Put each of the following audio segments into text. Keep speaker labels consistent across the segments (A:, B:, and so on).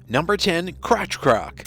A: Number 10. CROTCH CROC.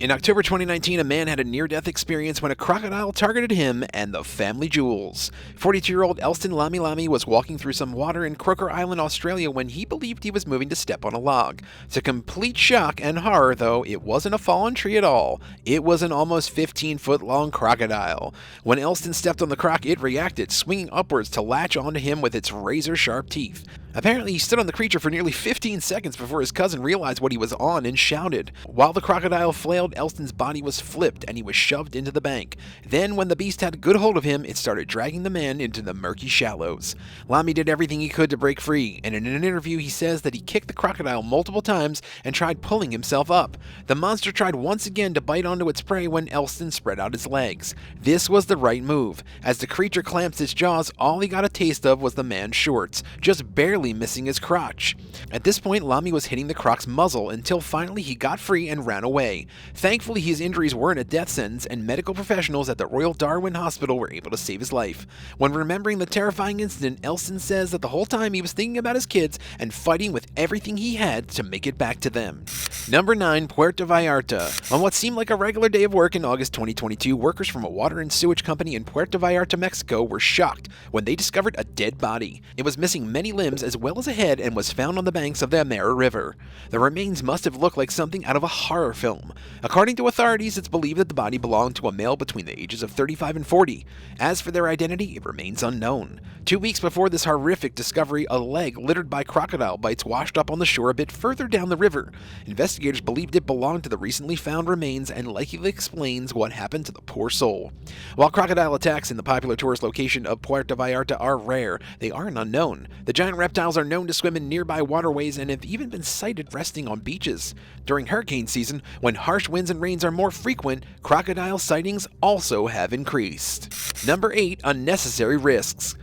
A: In October 2019, a man had a near-death experience when a crocodile targeted him and the family jewels. 42-year-old Elston Lamy Lamy was walking through some water in Croker Island, Australia when he believed he was moving to step on a log. To complete shock and horror, though, it wasn't a fallen tree at all. It was an almost 15-foot-long crocodile. When Elston stepped on the croc, it reacted, swinging upwards to latch onto him with its razor-sharp teeth. Apparently, he stood on the creature for nearly 15 seconds before his cousin realized what he was on and shouted. While the crocodile flailed, Elston's body was flipped and he was shoved into the bank. Then, when the beast had a good hold of him, it started dragging the man into the murky shallows. Lamy did everything he could to break free, and in an interview he says that he kicked the crocodile multiple times and tried pulling himself up. The monster tried once again to bite onto its prey when Elston spread out his legs. This was the right move. As the creature clamped its jaws, all he got a taste of was the man's shorts, just barely missing his crotch. At this point, Lamy was hitting the croc's muzzle until finally he got free and ran away. Thankfully, his injuries weren't a death sentence, and medical professionals at the Royal Darwin Hospital were able to save his life. When remembering the terrifying incident, Elston says that the whole time he was thinking about his kids and fighting with everything he had to make it back to them. Number 9. Puerto Vallarta. On what seemed like a regular day of work in August 2022, workers from a water and sewage company in Puerto Vallarta, Mexico were shocked when they discovered a dead body. It was missing many limbs as well as a head and was found on the banks of the Amera River. The remains must have looked like something out of a horror film. According to authorities, it's believed that the body belonged to a male between the ages of 35 and 40. As for their identity, it remains unknown. 2 weeks before this horrific discovery, a leg littered by crocodile bites washed up on the shore a bit further down the river. Investigators believed it belonged to the recently found remains and likely explains what happened to the poor soul. While crocodile attacks in the popular tourist location of Puerto Vallarta are rare, they aren't unknown. The giant reptiles are known to swim in nearby waterways and have even been sighted resting on beaches. During hurricane season, when harsh winds and rains are more frequent, crocodile sightings also have increased. Number 8. Unnecessary risks.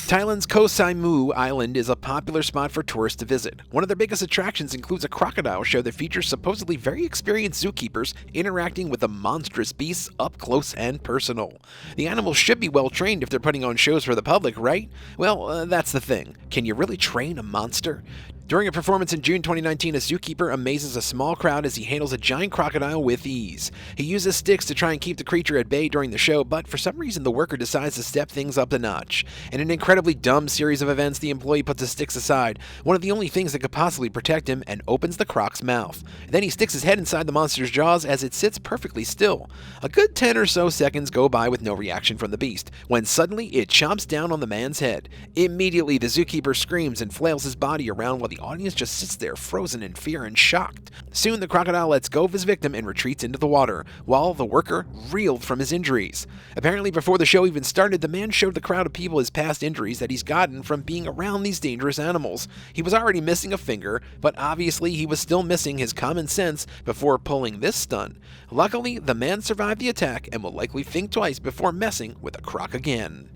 A: Thailand's Koh Samui Island is a popular spot for tourists to visit. One of their biggest attractions includes a crocodile show that features supposedly very experienced zookeepers interacting with the monstrous beasts up close and personal. The animals should be well trained if they're putting on shows for the public, right? Well, that's the thing. Can you really train a monster? During a performance in June 2019, a zookeeper amazes a small crowd as he handles a giant crocodile with ease. He uses sticks to try and keep the creature at bay during the show, but for some reason the worker decides to step things up a notch. In an incredibly dumb series of events, the employee puts his sticks aside, one of the only things that could possibly protect him, and opens the croc's mouth. Then he sticks his head inside the monster's jaws as it sits perfectly still. A good 10 or so seconds go by with no reaction from the beast, when suddenly it chomps down on the man's head. Immediately, the zookeeper screams and flails his body around while the audience just sits there frozen in fear and shocked. Soon the crocodile lets go of his victim and retreats into the water, while the worker reeled from his injuries. Apparently before the show even started, the man showed the crowd of people his past injuries that he's gotten from being around these dangerous animals. He was already missing a finger, but obviously he was still missing his common sense before pulling this stunt. Luckily, the man survived the attack and will likely think twice before messing with a croc again.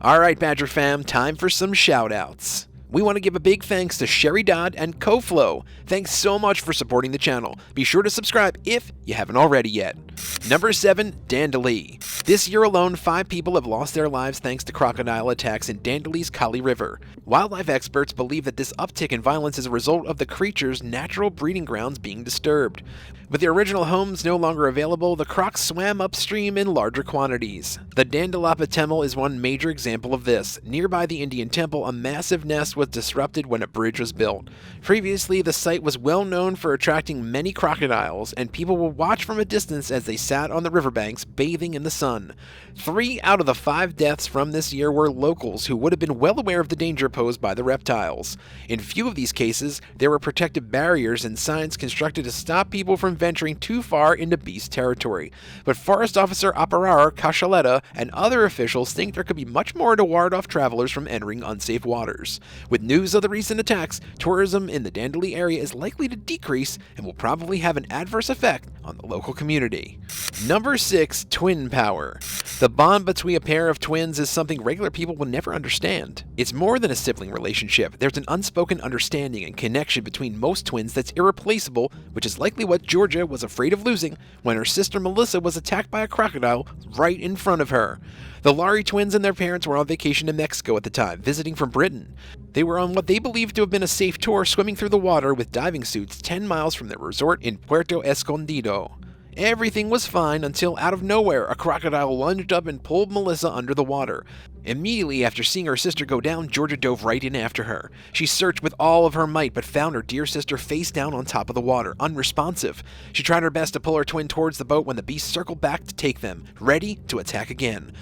A: Alright Badger fam, time for some shoutouts. We want to give a big thanks to Sherry Dodd and CoFlow. Thanks so much for supporting the channel. Be sure to subscribe if you haven't already yet. Number 7. DANDELI. This year alone, 5 people have lost their lives thanks to crocodile attacks in Dandeli's Kali River. Wildlife experts believe that this uptick in violence is a result of the creature's natural breeding grounds being disturbed. With their original homes no longer available, the crocs swam upstream in larger quantities. The Dandelapa Temple is one major example of this. Nearby the Indian temple, a massive nest was disrupted when a bridge was built. Previously, the site was well known for attracting many crocodiles, and people would watch from a distance as they sat on the riverbanks bathing in the sun. 3 out of the 5 deaths from this year were locals who would have been well aware of the danger posed by the reptiles. In few of these cases, there were protective barriers and signs constructed to stop people from venturing too far into beast territory. But Forest Officer Aparar Kashaleta and other officials think there could be much more to ward off travelers from entering unsafe waters. With news of the recent attacks, tourism in the Dandeli area is likely to decrease and will probably have an adverse effect on the local community. movie. Number 6. Twin power. The bond between a pair of twins is something regular people will never understand. It's more than a sibling relationship. There's an unspoken understanding and connection between most twins that's irreplaceable, which is likely what Georgia was afraid of losing when her sister Melissa was attacked by a crocodile right in front of her. The Laurie twins and their parents were on vacation in Mexico at the time, visiting from Britain. They were on what they believed to have been a safe tour, swimming through the water with diving suits 10 miles from their resort in Puerto Escondido. Everything was fine until out of nowhere, a crocodile lunged up and pulled Melissa under the water. Immediately after seeing her sister go down, Georgia dove right in after her. She searched with all of her might, but found her dear sister face down on top of the water, unresponsive. She tried her best to pull her twin towards the boat when the beast circled back to take them, ready to attack again.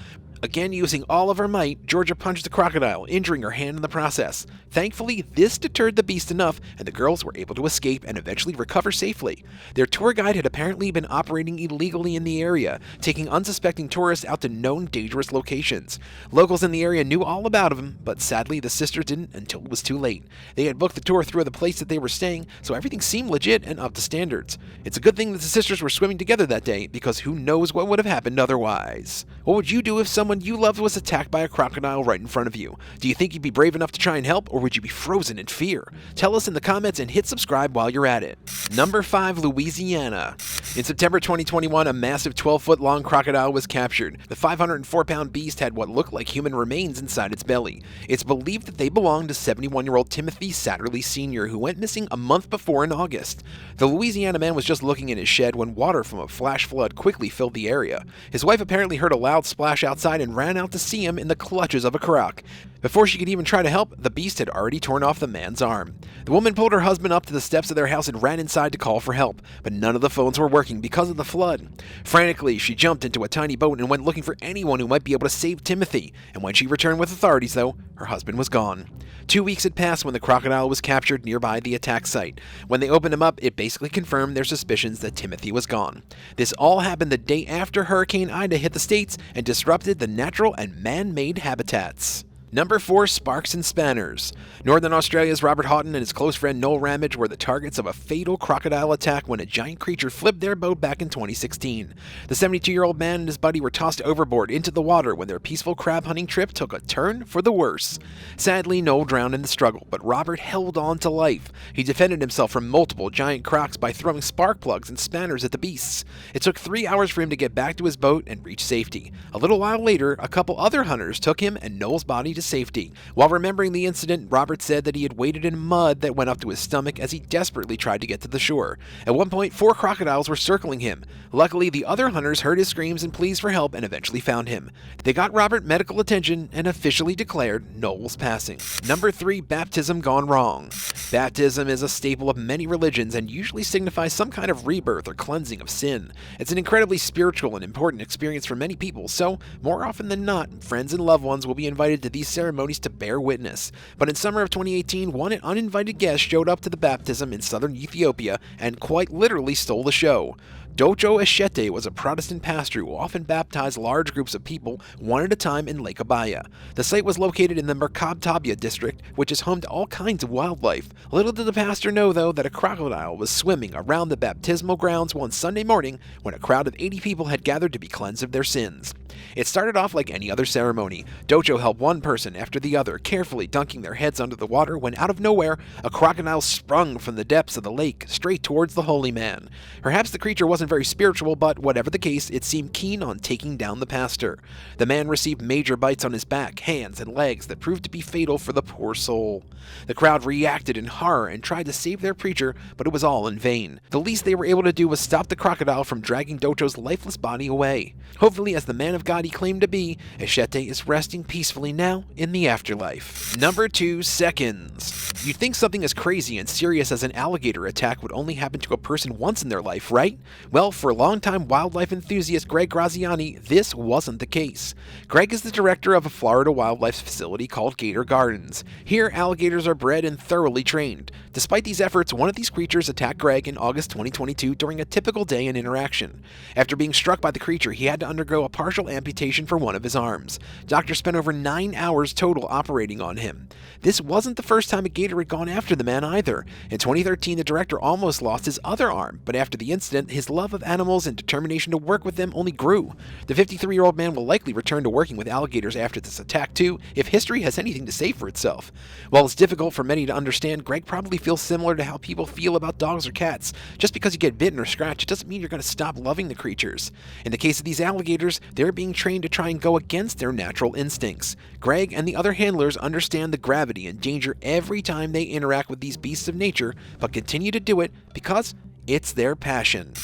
A: Again, using all of her might, Georgia punched the crocodile, injuring her hand in the process. Thankfully, this deterred the beast enough, and the girls were able to escape and eventually recover safely. Their tour guide had apparently been operating illegally in the area, taking unsuspecting tourists out to known dangerous locations. Locals in the area knew all about him, but sadly the sisters didn't until it was too late. They had booked the tour through the place that they were staying, so everything seemed legit and up to standards. It's a good thing that the sisters were swimming together that day, because who knows what would have happened otherwise. What would you do if someone you loved was attacked by a crocodile right in front of you? Do you think you'd be brave enough to try and help, or would you be frozen in fear? Tell us in the comments and hit subscribe while you're at it. Number 5. Louisiana. In September 2021, a massive 12-foot long crocodile was captured. The 504-pound beast had what looked like human remains inside its belly. It's believed that they belonged to 71-year-old Timothy Satterley Sr., who went missing a month before in August. The Louisiana man was just looking in his shed when water from a flash flood quickly filled the area. His wife apparently heard a loud splash outside and ran out to see him in the clutches of a CROC. Before she could even try to help, the beast had already torn off the man's arm. The woman pulled her husband up to the steps of their house and ran inside to call for help, but none of the phones were working because of the flood. Frantically, she jumped into a tiny boat and went looking for anyone who might be able to save Timothy, and when she returned with authorities, though, her husband was gone. 2 weeks had passed when the crocodile was captured nearby the attack site. When they opened him up, it basically confirmed their suspicions that Timothy was gone. This all happened the day after Hurricane Ida hit the States and disrupted the natural and man-made habitats. Number 4. Sparks and Spanners. Northern Australia's Robert Houghton and his close friend Noel Ramage were the targets of a fatal crocodile attack when a giant creature flipped their boat back in 2016. The 72-year-old man and his buddy were tossed overboard into the water when their peaceful crab hunting trip took a turn for the worse. Sadly, Noel drowned in the struggle, but Robert held on to life. He defended himself from multiple giant crocs by throwing spark plugs and spanners at the beasts. It took 3 hours for him to get back to his boat and reach safety. A little while later, a couple other hunters took him and Noel's body to safety. While remembering the incident, Robert said that he had waded in mud that went up to his stomach as he desperately tried to get to the shore. At one point, 4 crocodiles were circling him. Luckily, the other hunters heard his screams and pleas for help and eventually found him. They got Robert medical attention and officially declared Noel's passing. Number 3. Baptism gone wrong. Baptism is a staple of many religions and usually signifies some kind of rebirth or cleansing of sin. It's an incredibly spiritual and important experience for many people, so more often than not, friends and loved ones will be invited to these ceremonies to bear witness. But in summer of 2018, one uninvited guest showed up to the baptism in southern Ethiopia and quite literally stole the show. Docho Eshete was a Protestant pastor who often baptized large groups of people one at a time in Lake Abaya. The site was located in the Merkabtabia district, which is home to all kinds of wildlife. Little did the pastor know, though, that a crocodile was swimming around the baptismal grounds one Sunday morning when a crowd of 80 people had gathered to be cleansed of their sins. It started off like any other ceremony. Docho helped one person after the other, carefully dunking their heads under the water when out of nowhere, a crocodile sprung from the depths of the lake straight towards the holy man. Perhaps the creature wasn't very spiritual, but whatever the case, it seemed keen on taking down the pastor. The man received major bites on his back, hands, and legs that proved to be fatal for the poor soul. The crowd reacted in horror and tried to save their preacher, but it was all in vain. The least they were able to do was stop the crocodile from dragging Docho's lifeless body away. Hopefully, as the man of God he claimed to be, Eshete is resting peacefully now in the afterlife. Number 2. Seconds. You'd think something as crazy and serious as an alligator attack would only happen to a person once in their life, right? Well, for longtime wildlife enthusiast Greg Graziani, this wasn't the case. Greg is the director of a Florida wildlife facility called Gator Gardens. Here, alligators are bred and thoroughly trained. Despite these efforts, one of these creatures attacked Greg in August 2022 during a typical day in interaction. After being struck by the creature, he had to undergo a partial amputation for one of his arms. Doctors spent over 9 hours total operating on him. This wasn't the first time a gator had gone after the man either. In 2013, the director almost lost his other arm, but after the incident, his love love of animals and determination to work with them only grew. The 53-year-old man will likely return to working with alligators after this attack too, if history has anything to say for itself. While it's difficult for many to understand, Greg probably feels similar to how people feel about dogs or cats. Just because you get bitten or scratched, it doesn't mean you're going to stop loving the creatures. In the case of these alligators, they're being trained to try and go against their natural instincts. Greg and the other handlers understand the gravity and danger every time they interact with these beasts of nature, but continue to do it because it's their passion.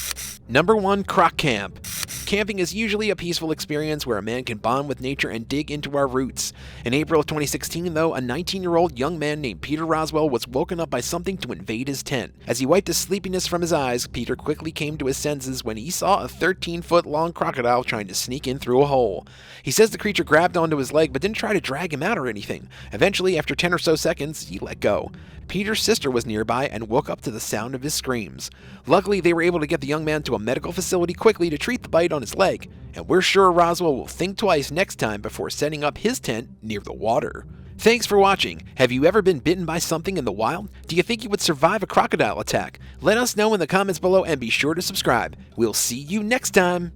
A: Number 1. CROC Camp. Camping is usually a peaceful experience where a man can bond with nature and dig into our roots. In April of 2016, though, a 19-year-old young man named Peter Roswell was woken up by something to invade his tent. As he wiped the sleepiness from his eyes, Peter quickly came to his senses when he saw a 13-foot-long crocodile trying to sneak in through a hole. He says the creature grabbed onto his leg but didn't try to drag him out or anything. Eventually, after 10 or so seconds, he let go. Peter's sister was nearby and woke up to the sound of his screams. Luckily, they were able to get the young man to a medical facility quickly to treat the bite on his leg, and we're sure Roswell will think twice next time before setting up his tent near the water. Thanks for watching. Have you ever been bitten by something in the wild? Do you think you would survive a crocodile attack? Let us know in the comments below and be sure to subscribe. We'll see you next time.